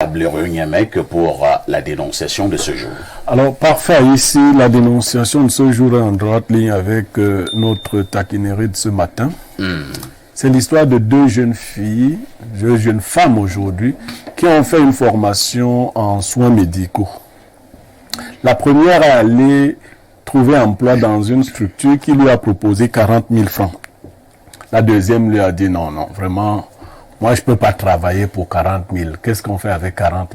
Niamey pour la dénonciation de ce jour. Alors, parfait. Ici, la dénonciation de ce jour est en droite ligne avec notre taquinerie de ce matin. C'est l'histoire de deux jeunes filles, deux jeunes femmes aujourd'hui, qui ont fait une formation en soins médicaux. La première est allée trouver emploi dans une structure qui lui a proposé 40 000 francs. La deuxième lui a dit non, vraiment, moi je ne peux pas travailler pour 40 000. Qu'est-ce qu'on fait avec 40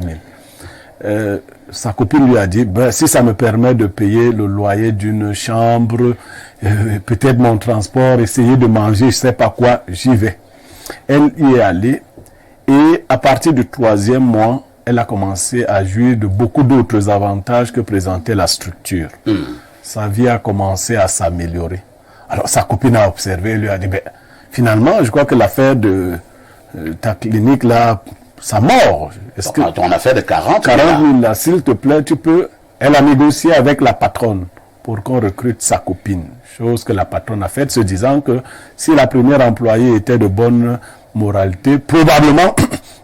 000? Sa copine lui a dit, si ça me permet de payer le loyer d'une chambre, peut-être mon transport, essayer de manger, je ne sais pas quoi, j'y vais. Elle y est allée et à partir du 3e mois, elle a commencé à jouir de beaucoup d'autres avantages que présentait la structure. Sa vie a commencé à s'améliorer. Alors sa copine a observé et lui a dit, finalement, je crois que l'affaire de ta clinique là, ça mord. Est-ce que ton affaire de 40 000 là, s'il te plaît, tu peux. Elle a négocié avec la patronne pour qu'on recrute sa copine. Chose que la patronne a faite, se disant que si la première employée était de bonne moralité, probablement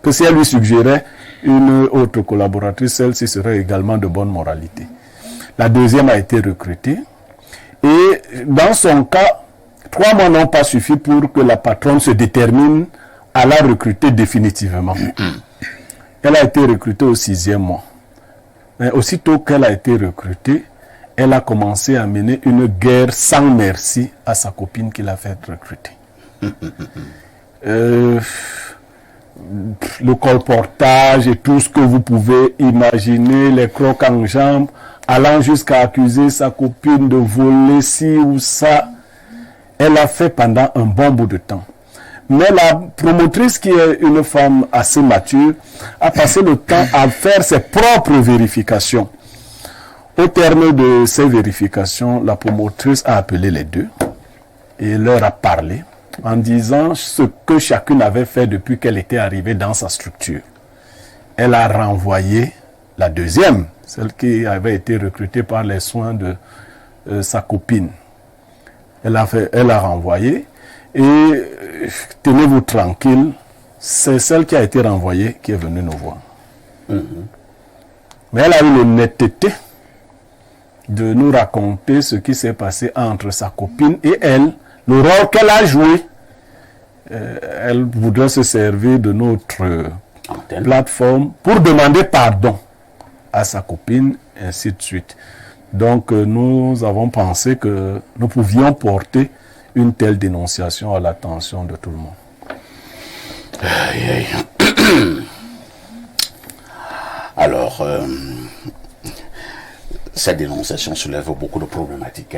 que si elle lui suggérait une autre collaboratrice, celle-ci serait également de bonne moralité. La deuxième a été recrutée. Et dans son cas, 3 mois n'ont pas suffi pour que la patronne se détermine à la recruter définitivement. Elle a été recrutée au 6e mois. Mais aussitôt qu'elle a été recrutée, elle a commencé à mener une guerre sans merci à sa copine qui l'a fait recruter. Le colportage et tout ce que vous pouvez imaginer, les crocs en jambes, allant jusqu'à accuser sa copine de voler ci ou ça. Elle a fait pendant un bon bout de temps. Mais la promotrice, qui est une femme assez mature, a passé le temps à faire ses propres vérifications. Au terme de ces vérifications, la promotrice a appelé les deux et leur a parlé en disant ce que chacune avait fait depuis qu'elle était arrivée dans sa structure. Elle a renvoyé la deuxième, celle qui avait été recrutée par les soins de sa copine. Elle a renvoyé et tenez-vous tranquille, c'est celle qui a été renvoyée qui est venue nous voir. Mais elle a eu l'honnêteté de nous raconter ce qui s'est passé entre sa copine et elle, le rôle qu'elle a joué. Elle voudrait se servir de notre plateforme pour demander pardon à sa copine, et ainsi de suite. Donc nous avons pensé que nous pouvions porter une telle dénonciation à l'attention de tout le monde. Alors, cette dénonciation soulève beaucoup de problématiques.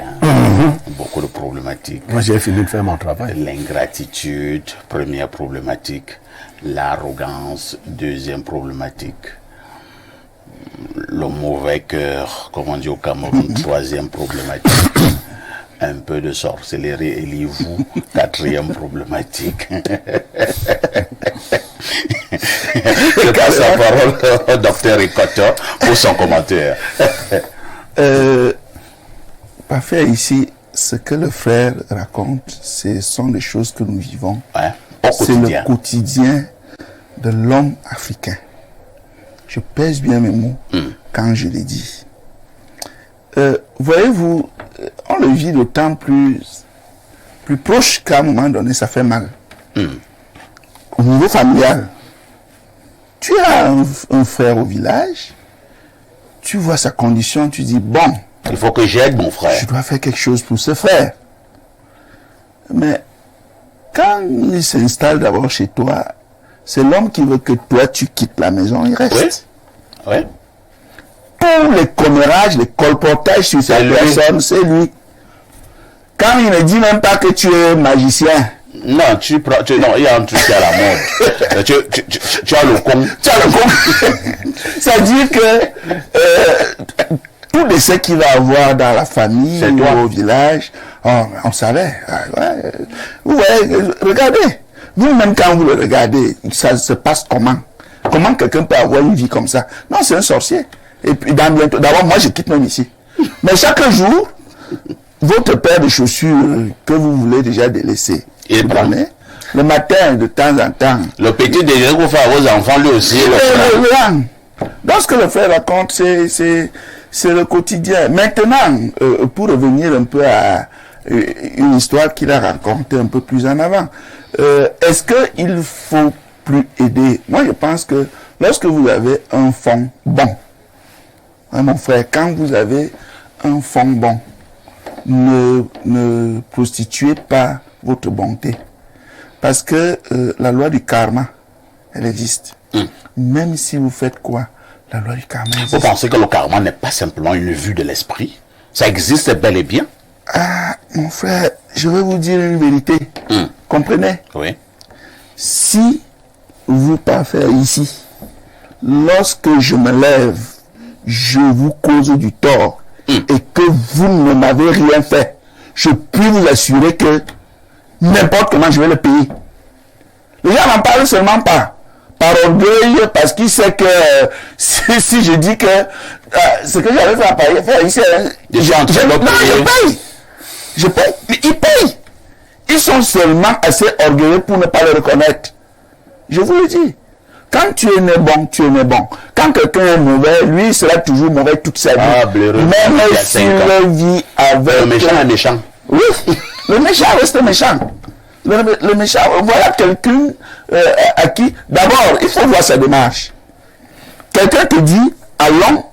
Beaucoup de problématiques. Moi, j'ai fini de faire mon travail. L'ingratitude, première problématique. L'arrogance, deuxième problématique. Le mauvais cœur, comme on dit au Cameroun, troisième problématique. Un peu de sorcellerie et livou, quatrième problématique. Je passe la parole au docteur Ricoto pour son commentaire. Parfait, ici, ce que le frère raconte, ce sont des choses que nous vivons. C'est le quotidien de l'homme africain. Je pèse bien mes mots quand je les dis. Voyez-vous, on le vit d'autant plus proche qu'à un moment donné, ça fait mal. Au niveau familial, tu as un frère au village, tu vois sa condition, tu dis, bon, il faut que j'aide mon frère. Je dois faire quelque chose pour ce frère. Mais quand il s'installe d'abord chez toi, c'est l'homme qui veut que toi, tu quittes la maison, il reste. Oui. Tous les commérages, les colportages sur cette personne, c'est lui. Quand il ne dit même pas que tu es magicien. Non, non, il y a un truc à la mode. tu as le con. Tu as le con. C'est-à-dire que tout décès qu'il va avoir dans la famille ou au village, on savait. Regardez. Vous-même, quand vous le regardez, ça se passe comment? Comment quelqu'un peut avoir une vie comme ça? Non, c'est un sorcier. Et puis, d'abord, moi, je quitte même ici. Mais chaque jour, votre paire de chaussures que vous voulez déjà délaisser, vous prenez, le matin de temps en temps. Le petit déjeuner qu'on fait à vos enfants, lui aussi. Donc ce que le frère raconte, c'est le quotidien. Maintenant, pour revenir un peu à une histoire qu'il a racontée un peu plus en avant, est-ce qu'il faut plus aider? Moi, je pense que lorsque vous avez un fond bon, hein, mon frère, quand vous avez un fond bon, ne prostituez pas votre bonté. Parce que la loi du karma, elle existe. Même si vous faites quoi, la loi du karma existe. Vous pensez que le karma n'est pas simplement une vue de l'esprit? Ça existe bel et bien? Ah, mon frère, je vais vous dire une vérité. Comprenez? Oui. Si vous parfait ici, lorsque je me lève, je vous cause du tort et que vous ne m'avez rien fait, je puis vous assurer que n'importe comment je vais le payer. Les gens n'en parlent seulement pas par orgueil, parce qu'ils savent que si je dis que ce que j'avais fait faire ici, je paye. Je paye. Mais ils payent. Ils sont seulement assez orgueilleux pour ne pas le reconnaître. Je vous le dis. Quand tu es né bon, tu es né bon. Quand quelqu'un est mauvais, lui, il sera toujours mauvais toute sa vie. Même s'il vit avec... Le méchant est méchant. Oui, le méchant reste méchant. Le méchant, voilà quelqu'un à qui... D'abord, il faut voir sa démarche. Quelqu'un te dit, allons,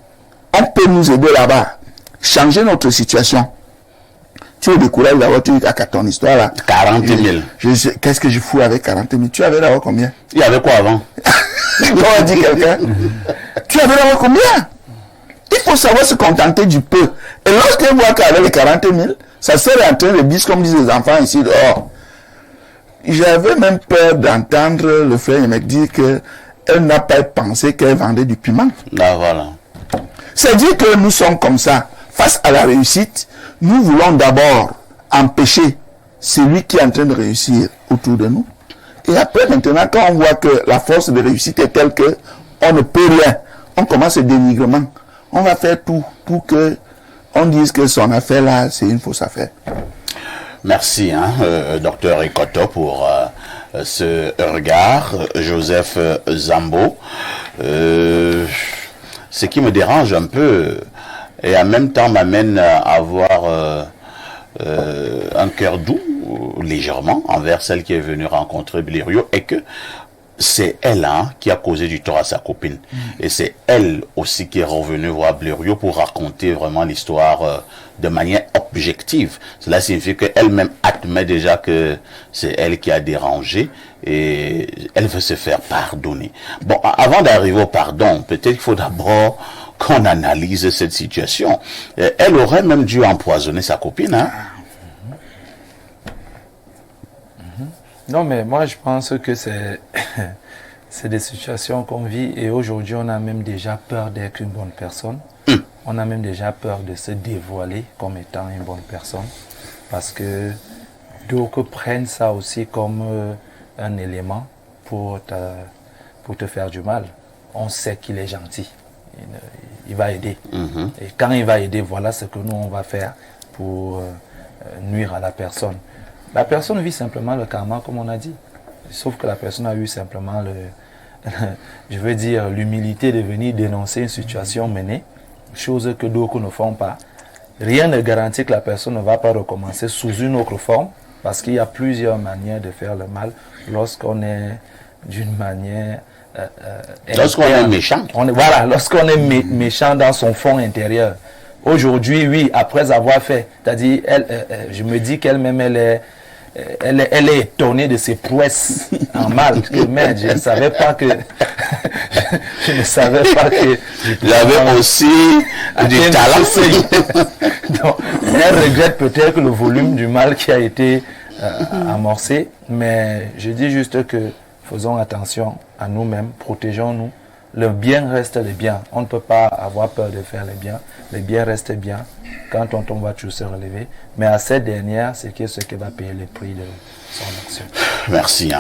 on peut nous aider là-bas. Changer notre situation. Tu es découragé d'avoir, tu dis à ton histoire là. 40 000. Qu'est-ce que je fous avec 40 000? Tu avais d'abord combien? Il y avait quoi avant? Comment dit quelqu'un? Tu avais d'abord combien? Il faut savoir se contenter du peu. Et lorsqu'il voit qu'avec les 40 000, ça serait en train de dire, comme disent les enfants ici dehors. J'avais même peur d'entendre le frère me dire qu'elle n'a pas pensé qu'elle vendait du piment. Là, voilà. C'est-à-dire que nous sommes comme ça. Face à la réussite, nous voulons d'abord empêcher celui qui est en train de réussir autour de nous. Et après, maintenant, quand on voit que la force de réussite est telle que on ne peut rien, on commence le dénigrement. On va faire tout pour que on dise que son affaire là, c'est une fausse affaire. Merci, docteur Ekoto, pour ce regard. Joseph Zambo. Ce qui me dérange un peu et en même temps m'amène à avoir un cœur doux, légèrement, envers celle qui est venue rencontrer Blériot, et que c'est elle qui a causé du tort à sa copine. Et c'est elle aussi qui est revenue voir Blériot pour raconter vraiment l'histoire de manière objective. Cela signifie qu'elle-même admet déjà que c'est elle qui a dérangé et elle veut se faire pardonner. Bon, avant d'arriver au pardon, peut-être qu'il faut d'abord qu'on analyse cette situation. Elle aurait même dû empoisonner sa copine, Non, mais moi, je pense que c'est des situations qu'on vit et aujourd'hui, on a même déjà peur d'être une bonne personne. On a même déjà peur de se dévoiler comme étant une bonne personne parce que d'autres prennent ça aussi comme un élément pour te faire du mal. On sait qu'il est gentil. Il va aider. Et quand il va aider, voilà ce que nous, on va faire pour nuire à la personne. La personne vit simplement le karma, comme on a dit. Sauf que la personne a eu simplement je veux dire, l'humilité de venir dénoncer une situation menée, chose que d'autres ne font pas. Rien ne garantit que la personne ne va pas recommencer sous une autre forme, parce qu'il y a plusieurs manières de faire le mal lorsqu'on est d'une manière... lorsqu'on est méchant. Voilà, lorsqu'on est méchant dans son fond intérieur. Aujourd'hui, oui, après avoir fait, c'est-à-dire, je me dis qu'elle-même, elle est étonnée de ses prouesses en mal. Que merde, je ne savais pas que... je ne savais pas que... J'avais aussi du talent. Donc, elle regrette peut-être le volume du mal qui a été amorcé, mais je dis juste que faisons attention à nous-mêmes, protégeons-nous. Le bien reste le bien. On ne peut pas avoir peur de faire le bien. Le bien reste bien. Quand on tombe, on va toujours se relever. Mais à cette dernière, c'est ce qui va payer le prix de son action. Merci.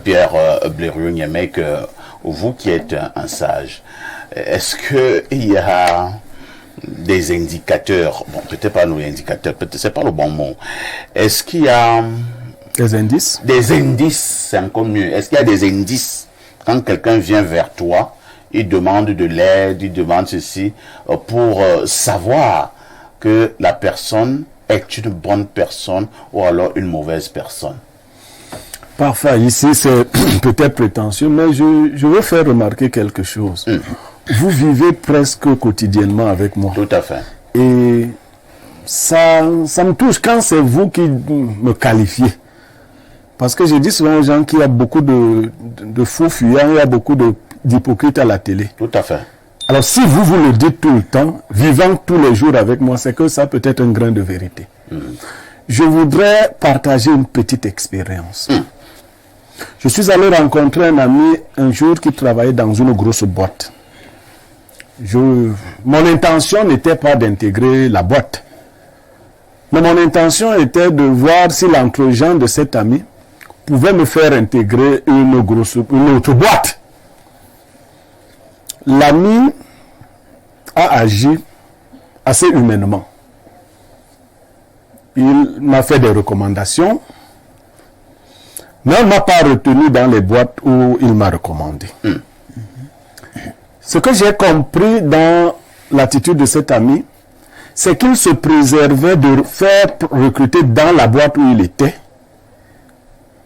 Pierre Blériot-Niamey, vous qui êtes un sage, est-ce qu'il y a des indicateurs, bon, peut-être pas nos indicateurs, peut-être c'est pas le bon mot, est-ce qu'il y a Des indices? Des indices, c'est encore mieux. Est-ce qu'il y a des indices quand quelqu'un vient vers toi, il demande de l'aide, il demande ceci, pour savoir que la personne est une bonne personne ou alors une mauvaise personne? Parfois, ici, c'est peut-être prétentieux, mais je veux faire remarquer quelque chose. Vous vivez presque quotidiennement avec moi. Tout à fait. Et ça me touche quand c'est vous qui me qualifiez. Parce que je dis souvent aux gens qu'il y a beaucoup de faux fuyants, il y a beaucoup d'hypocrites à la télé. Tout à fait. Alors si vous le dites tout le temps, vivant tous les jours avec moi, c'est que ça peut être un grain de vérité. Je voudrais partager une petite expérience. Je suis allé rencontrer un ami un jour qui travaillait dans une grosse boîte. Mon intention n'était pas d'intégrer la boîte. Mais mon intention était de voir si l'entre-gens de cet ami pouvait me faire intégrer une autre boîte. L'ami a agi assez humainement. Il m'a fait des recommandations, mais on ne m'a pas retenu dans les boîtes où il m'a recommandé. Ce que j'ai compris dans l'attitude de cet ami, c'est qu'il se préservait de faire recruter dans la boîte où il était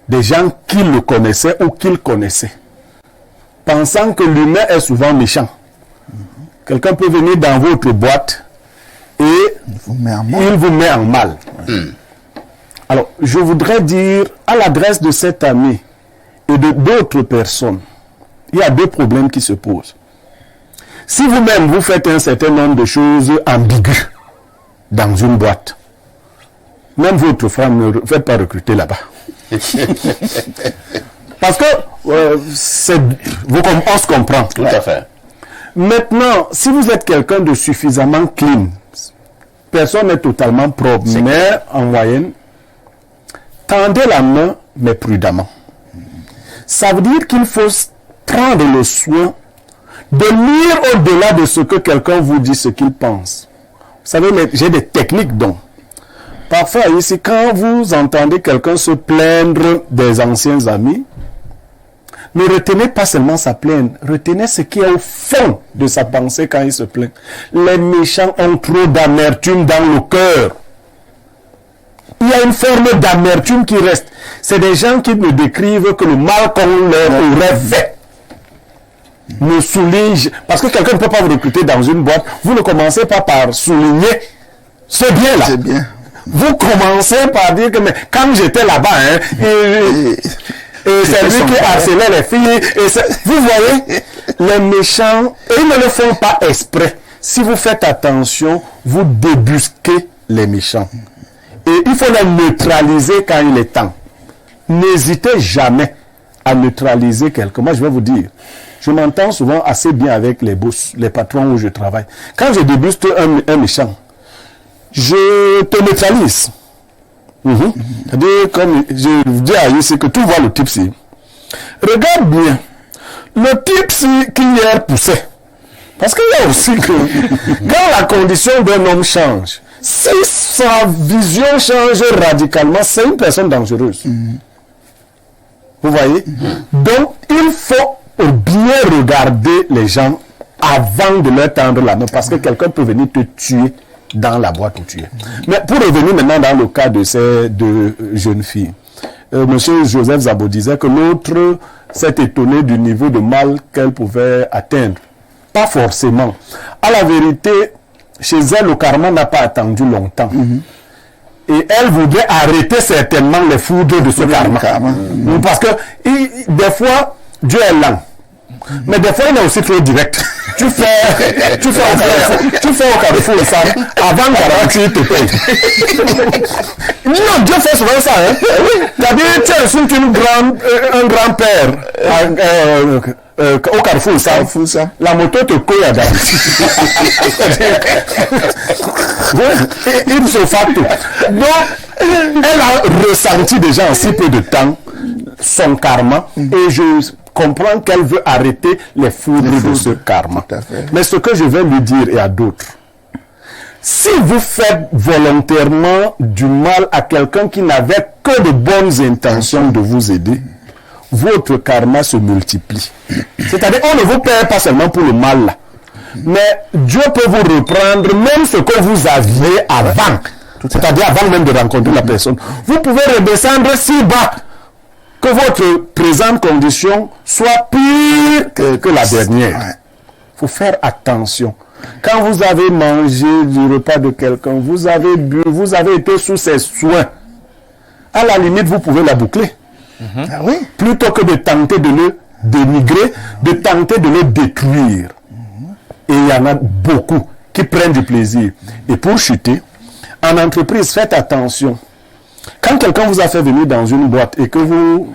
des gens qui le connaissaient ou qu'il connaissait, pensant que l'humain est souvent méchant. Quelqu'un peut venir dans votre boîte et il vous met en mal. Alors, je voudrais dire à l'adresse de cet ami et de d'autres personnes, il y a deux problèmes qui se posent. Si vous-même vous faites un certain nombre de choses ambiguës dans une boîte, même votre femme ne faites pas recruter là-bas. Parce que on se comprend. Tout à fait. Maintenant, si vous êtes quelqu'un de suffisamment clean, personne n'est totalement propre, mais en moyenne, tendez la main, mais prudemment. Ça veut dire qu'il faut prendre le soin de lire au-delà de ce que quelqu'un vous dit, ce qu'il pense. Vous savez, j'ai des techniques donc. Parfois, ici, quand vous entendez quelqu'un se plaindre des anciens amis, ne retenez pas seulement sa plainte, retenez ce qui est au fond de sa pensée quand il se plaint. Les méchants ont trop d'amertume dans le cœur. Il y a une forme d'amertume qui reste. C'est des gens qui ne décrivent que le mal qu'on leur aurait fait. Ne souligne, parce que quelqu'un ne peut pas vous recruter dans une boîte, vous ne commencez pas par souligner ce bien-là. C'est bien. Vous commencez par dire que mais, quand j'étais là-bas, et c'est lui qui harcelait les filles. Vous voyez, les méchants, et ils ne le font pas exprès. Si vous faites attention, vous débusquez les méchants. Et il faut les neutraliser quand il est temps. N'hésitez jamais à neutraliser quelqu'un. Moi, je vais vous dire, je m'entends souvent assez bien avec les boss, les patrons où je travaille. Quand je débusque un méchant, je te neutralise. C'est-à-dire, comme je dis à Yves, c'est que tu vois le type-ci. Regarde bien. Le type-ci qui hier poussait. Parce qu'il y a aussi que quand la condition d'un homme change, si sa vision change radicalement, c'est une personne dangereuse. Vous voyez? Donc, il faut bien regarder les gens avant de leur tendre la main, parce que quelqu'un peut venir te tuer dans la boîte où tu es. Mais pour revenir maintenant dans le cas de ces deux jeunes filles, Monsieur Joseph Zabo disait que l'autre s'est étonné du niveau de mal qu'elle pouvait atteindre. Pas forcément. À la vérité, chez elle, le karma n'a pas attendu longtemps. Et elle voudrait arrêter certainement les foudres de ce karma. Parce que des fois, Dieu est lent. Mais des fois, il est aussi trop direct. Tu fais au carrefour ça, avant garantie, il te paye. Non, Dieu fait souvent ça. C'est-à-dire, tu insultes un grand-père au carrefour ça. La moto te colle à il se fait tout. Donc, elle a ressenti déjà en si peu de temps son karma. Et je comprends qu'elle veut arrêter les foudres de ce karma. Mais ce que je vais lui dire et à d'autres, Si vous faites volontairement du mal à quelqu'un qui n'avait que de bonnes intentions de vous aider, votre karma se multiplie. C'est-à-dire, on ne vous paie pas seulement pour le mal là. Mais Dieu peut vous reprendre même ce que vous aviez avant. C'est-à-dire avant même de rencontrer la personne. Vous pouvez redescendre si bas que votre présente condition soit pire que la dernière. Il faut faire attention. Quand vous avez mangé du repas de quelqu'un, vous avez bu, vous avez été sous ses soins, à la limite, vous pouvez la boucler. Ah oui. Plutôt que de tenter de le dénigrer, de tenter de le détruire. Et il y en a beaucoup qui prennent du plaisir. Et pour chuter, en entreprise, faites attention. Quand quelqu'un vous a fait venir dans une boîte et que vous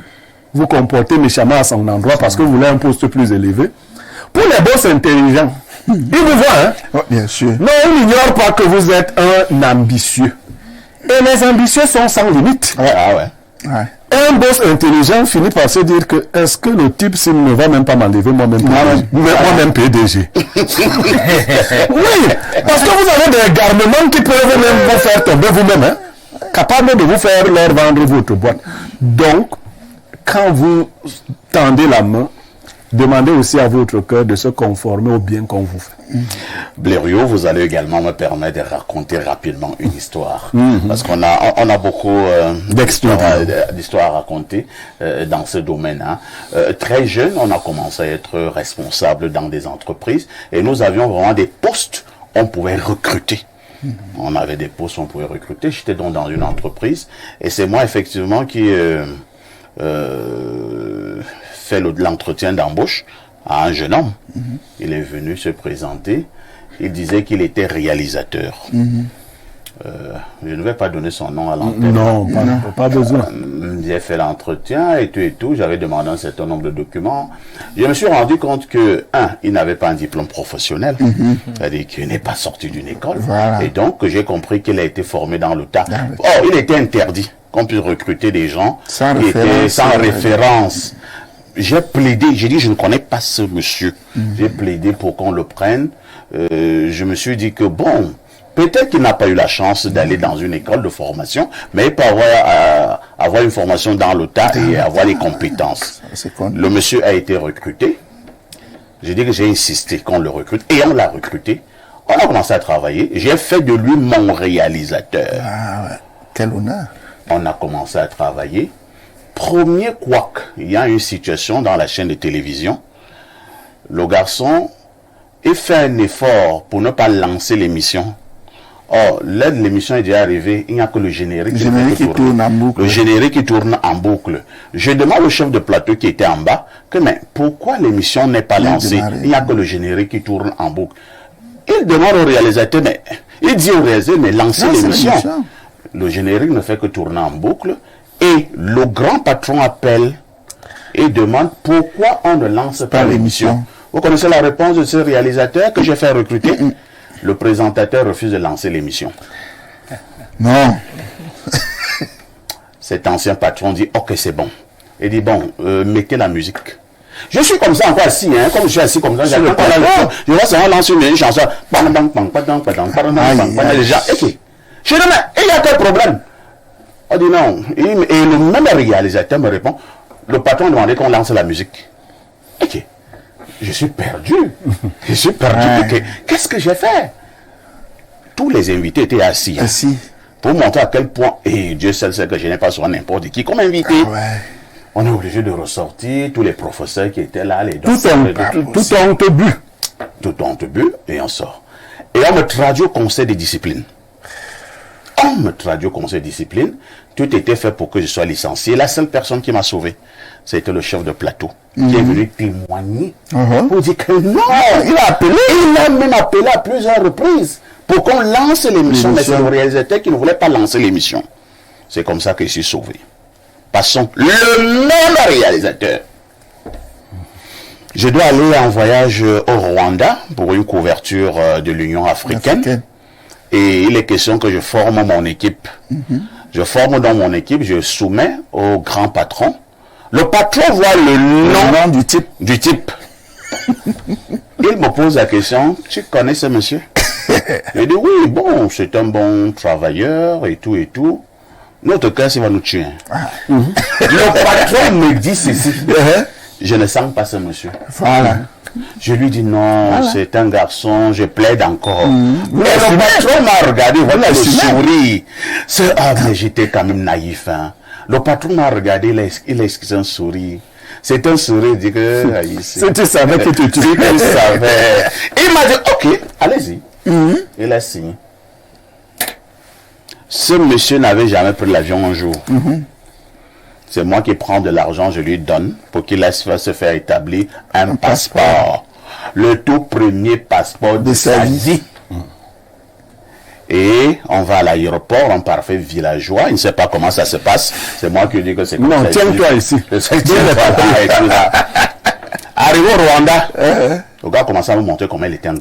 vous comportez méchamment à son endroit parce que vous voulez un poste plus élevé, pour les boss intelligents, ils vous voient, hein? Oh, bien sûr. Non, ils n'ignorent pas que vous êtes un ambitieux. Et les ambitieux sont sans limite. Ah ouais. Ouais. Un boss intelligent finit par se dire que est-ce que le type s'il ne va même pas m'enlever moi-même moi-même PDG. Oui, parce que vous avez des garnements qui peuvent même vous faire tomber vous-même, hein, capables de vous faire leur vendre votre boîte. Donc, quand vous tendez la main, demandez aussi à votre cœur de se conformer au bien qu'on vous fait. Blériot, vous allez également me permettre de raconter rapidement une histoire. Parce qu'on a beaucoup d'histoires à raconter dans ce domaine. Hein. Très jeune, on a commencé à être responsable dans des entreprises et nous avions vraiment des postes, on pouvait recruter. On avait des postes, on pouvait recruter. J'étais donc dans une entreprise et c'est moi effectivement qui fait l'entretien d'embauche à un jeune homme. Il est venu se présenter. Il disait qu'il était réalisateur. Je ne vais pas donner son nom à l'antenne. Non, pas besoin. J'ai fait l'entretien et tout. J'avais demandé un certain nombre de documents. Je me suis rendu compte que, il n'avait pas un diplôme professionnel. C'est-à-dire qu'il n'est pas sorti d'une école. Voilà. Et donc, j'ai compris qu'il a été formé dans le tas. Or, il était interdit qu'on puisse recruter des gens sans qui référence, étaient sans référence. J'ai plaidé, j'ai dit je ne connais pas ce monsieur. J'ai plaidé pour qu'on le prenne. Je me suis dit que bon, peut-être qu'il n'a pas eu la chance d'aller dans une école de formation, mais il peut avoir une formation dans le tas et avoir les compétences. Le monsieur a été recruté. J'ai dit que j'ai insisté qu'on le recrute et on l'a recruté. On a commencé à travailler. J'ai fait de lui mon réalisateur. Ah ouais, quel honneur. On a commencé à travailler. Premier couac, il y a une situation dans la chaîne de télévision. Le garçon, il fait un effort pour ne pas lancer l'émission. Or, là, l'émission est déjà arrivée, il n'y a que le générique. Qui tourne en boucle. Le générique qui tourne en boucle. Je demande au chef de plateau qui était en bas, que mais pourquoi l'émission n'est pas lancée? Il n'y a que le générique qui tourne en boucle. Il demande au réalisateur, mais il dit au réalisateur, mais lancez l'émission. Le générique ne fait que tourner en boucle. Et le grand patron appelle et demande pourquoi on ne lance pas l'émission. Vous connaissez la réponse de ce réalisateur que j'ai fait recruter? Le présentateur refuse de lancer l'émission. Non. Cet ancien patron dit ok, c'est bon. Il dit bon, mettez la musique. Je suis comme ça encore assis, hein, comme je suis assis comme ça. Je vois ça, on lance une chanson. Les gens, ok. Je dis mais il y a quel problème? On dit non. Et le même réalisateur me répond, le patron demandait qu'on lance la musique. Ok. Je suis perdu. Je suis perdu. Qu'est-ce que j'ai fait? Tous les invités étaient assis. Assis. Pour montrer à quel point, et Dieu seul sait que je n'ai pas sur n'importe qui comme invité. Ah ouais. On est obligé de ressortir tous les professeurs qui étaient là, les tout ont bu. Tout ont bu et on sort. Et on me traduit au conseil de discipline. On me traduit au conseil de discipline. Tout était fait pour que je sois licencié. La seule personne qui m'a sauvé, c'était le chef de plateau qui est venu témoigner pour dire que non, il a appelé. Il a même appelé à plusieurs reprises pour qu'on lance l'émission. Mais c'est le réalisateur qui ne voulait pas lancer l'émission. C'est comme ça que je suis sauvé. Passons. Le même réalisateur. Je dois aller en voyage au Rwanda pour une couverture de l'Union africaine. Et il est question que je forme mon équipe. Je forme dans mon équipe, je soumets au grand patron. Le patron voit le nom du type. Il me pose la question, tu connais ce monsieur? Il dit oui, bon, c'est un bon travailleur et tout et tout. Notre cas, il va nous tuer. Le patron me dit ceci. Je ne sens pas ce monsieur. Voilà. Je lui dis non, c'est un garçon, je plaide encore. Et le patron m'a regardé, voilà le sourire. Mais j'étais quand même naïf. Hein. Le patron m'a regardé, il a esquissé un sourire. C'est un sourire, il dit que... Si tu savais que tu tues. Il savait. Il m'a dit, ok, allez-y. Il a signé. Ce monsieur n'avait jamais pris l'avion un jour. C'est moi qui prends de l'argent, je lui donne pour qu'il laisse se faire établir un passeport. Le tout premier passeport de sa vie. Et on va à l'aéroport, en parfait villageois. Il ne sait pas comment ça se passe. C'est moi qui lui dis que c'est comme ça. Non, tiens-toi ici. Arrivé au Rwanda, le gars commençait à me montrer comment il était un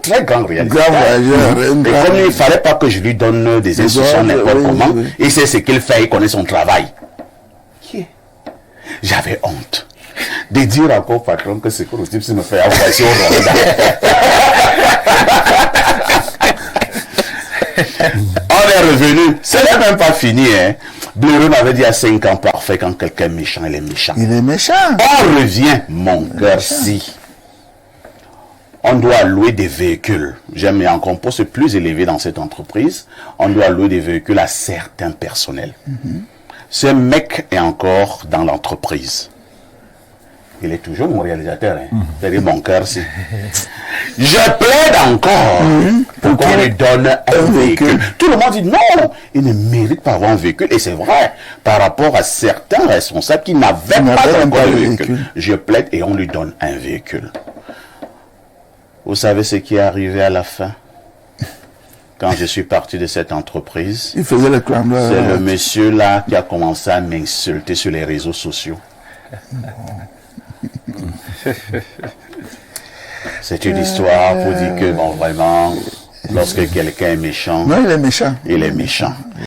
très grand réalisateur. Et comme il ne fallait pas que je lui donne des instructions n'importe comment, il sait ce qu'il fait, il connaît son travail. J'avais honte de dire encore au patron que c'est que le type me fait envoyer au Rwanda. On est revenu. Ce n'est même pas fini. Hein. Blaireau m'avait dit à 5 ans parfait, quand quelqu'un est méchant, il est méchant. Il est méchant. On revient, mon cœur, si. On doit louer des véhicules. J'aime encore un poste plus élevé dans cette entreprise. On doit louer des véhicules à certains personnels. Ce mec est encore dans l'entreprise. Il est toujours mon réalisateur. Hein. C'est-à-dire mon cœur, si. Je plaide encore pour qu'on lui donne un véhicule. Tout le monde dit non, il ne mérite pas avoir un véhicule. Et c'est vrai, par rapport à certains responsables qui n'avaient pas encore de véhicule. Je plaide et on lui donne un véhicule. Vous savez ce qui est arrivé à la fin? Quand je suis parti de cette entreprise, il faisait le clan. C'est le monsieur là qui a commencé à m'insulter sur les réseaux sociaux. C'est une histoire pour dire que, bon, vraiment, lorsque quelqu'un est méchant... Non, il est méchant. Il est méchant.